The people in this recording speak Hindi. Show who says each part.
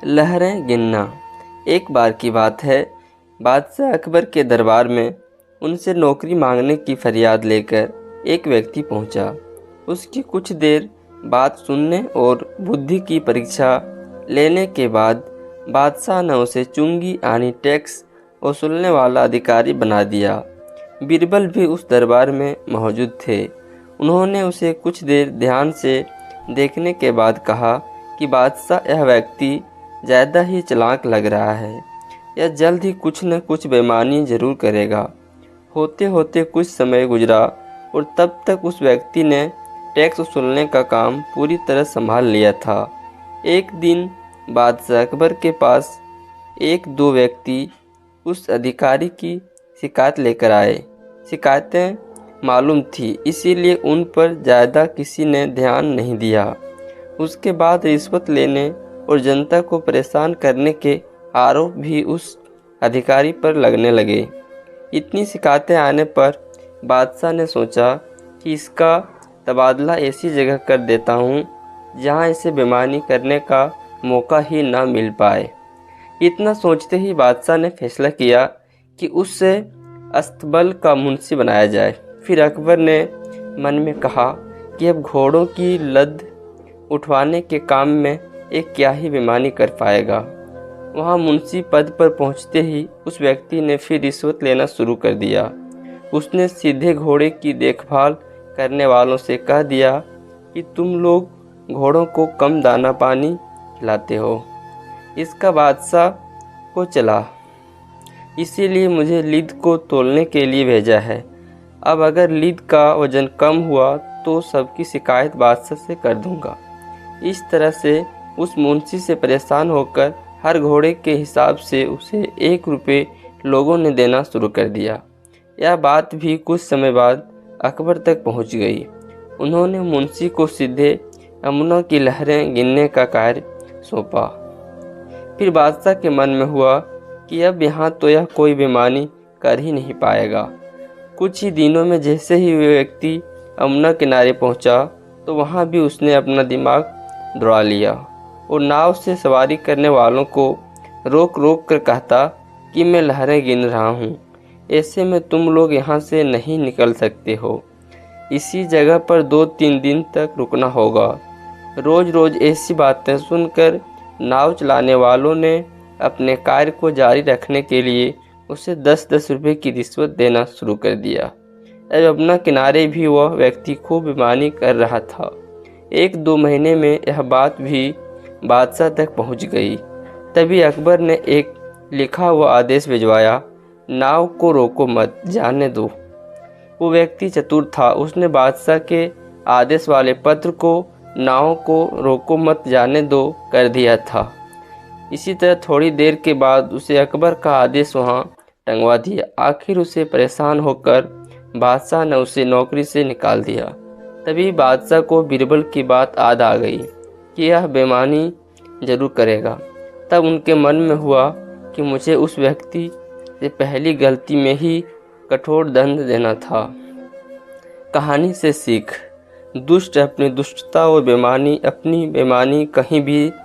Speaker 1: लहरें गिनना। एक बार की बात है, बादशाह अकबर के दरबार में उनसे नौकरी मांगने की फरियाद लेकर एक व्यक्ति पहुंचा। उसकी कुछ देर बात सुनने और बुद्धि की परीक्षा लेने के बाद बादशाह ने उसे चुंगी यानी टैक्स वसूलने वाला अधिकारी बना दिया। बीरबल भी उस दरबार में मौजूद थे। उन्होंने उसे कुछ देर ध्यान से देखने के बाद कहा कि बादशाह, यह व्यक्ति ज़्यादा ही चालाक लग रहा है। यह जल्द ही कुछ न कुछ बेईमानी जरूर करेगा। होते होते कुछ समय गुजरा और तब तक उस व्यक्ति ने टैक्स वसूलने का काम पूरी तरह संभाल लिया था। एक दिन बादशाह अकबर के पास एक दो व्यक्ति उस अधिकारी की शिकायत लेकर आए। शिकायतें मालूम थी, इसीलिए उन पर ज़्यादा किसी ने ध्यान नहीं दिया। उसके बाद रिश्वत लेने और जनता को परेशान करने के आरोप भी उस अधिकारी पर लगने लगे। इतनी शिकायतें आने पर बादशाह ने सोचा कि इसका तबादला ऐसी जगह कर देता हूँ जहाँ इसे बेईमानी करने का मौका ही ना मिल पाए। इतना सोचते ही बादशाह ने फैसला किया कि उससे अस्तबल का मुंशी बनाया जाए। फिर अकबर ने मन में कहा कि अब घोड़ों की लद उठवाने के काम में एक क्या ही बेईमानी कर पाएगा। वहाँ मुंशी पद पर पहुँचते ही उस व्यक्ति ने फिर रिश्वत लेना शुरू कर दिया। उसने सीधे घोड़े की देखभाल करने वालों से कह दिया कि तुम लोग घोड़ों को कम दाना पानी खिलाते हो। इसका बादशाह को चला, इसीलिए मुझे लीद को तोलने के लिए भेजा है। अब अगर लीद का वजन कम हुआ तो सबकी शिकायत बादशाह से कर दूंगा। इस तरह से उस मुंशी से परेशान होकर हर घोड़े के हिसाब से उसे 1 रुपये लोगों ने देना शुरू कर दिया। यह बात भी कुछ समय बाद अकबर तक पहुंच गई। उन्होंने मुंशी को सीधे यमुना की लहरें गिनने का कार्य सौंपा। फिर बादशाह के मन में हुआ कि अब यहाँ तो यह कोई बेईमानी कर ही नहीं पाएगा। कुछ ही दिनों में जैसे ही वह व्यक्ति यमुना किनारे पहुँचा तो वहाँ भी उसने अपना दिमाग दौड़ा लिया और नाव से सवारी करने वालों को रोक रोक कर कहता कि मैं लहरें गिन रहा हूँ, ऐसे में तुम लोग यहाँ से नहीं निकल सकते हो। इसी जगह पर 2-3 दिन तक रुकना होगा। रोज़ रोज़ ऐसी बातें सुनकर नाव चलाने वालों ने अपने कार्य को जारी रखने के लिए उसे 10-10 रुपये की रिश्वत देना शुरू कर दिया। अब यमुना किनारे भी वह व्यक्ति खूब बेईमानी कर रहा था। 1-2 महीने में यह बात भी बादशाह तक पहुंच गई। तभी अकबर ने एक लिखा हुआ आदेश भिजवाया, नाव को रोको मत, जाने दो। वो व्यक्ति चतुर था, उसने बादशाह के आदेश वाले पत्र को नाव को रोको मत जाने दो कर दिया था। इसी तरह थोड़ी देर के बाद उसे अकबर का आदेश वहाँ टंगवा दिया। आखिर उसे परेशान होकर बादशाह ने उसे नौकरी से निकाल दिया। तभी बादशाह को बीरबल की बात याद आ गई कि यह बेईमानी जरूर करेगा। तब उनके मन में हुआ कि मुझे उस व्यक्ति से पहली गलती में ही कठोर दंड देना था। कहानी से सीख, दुष्ट अपनी दुष्टता और अपनी बेईमानी कहीं भी